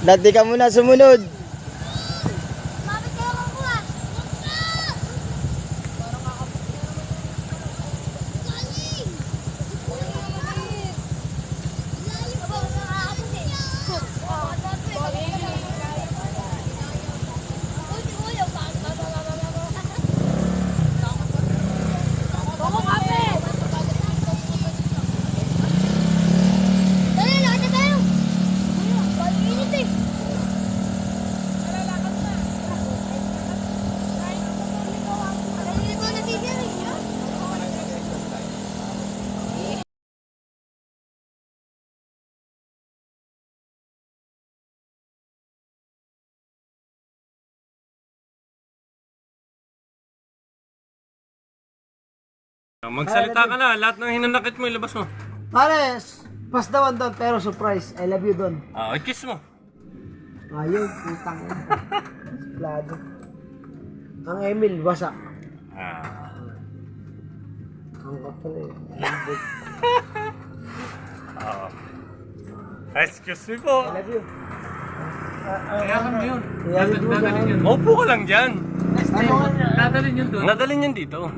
Dati ka muna sumunod. Magsalita ka na, lahat ng hinanakit mo ilabas mo. Pares, pass dawan doon pero surprise. I love you doon. Kiss mo. Ayaw, putang ina. Plado. Ang Emil, wasak. Ang kapal eh. Excuse me po. I love you. Kaya kami yun. Dadalhin mo dyan. Opo ka lang dyan. Dadalhin yun doon. Nadalhin yan dito.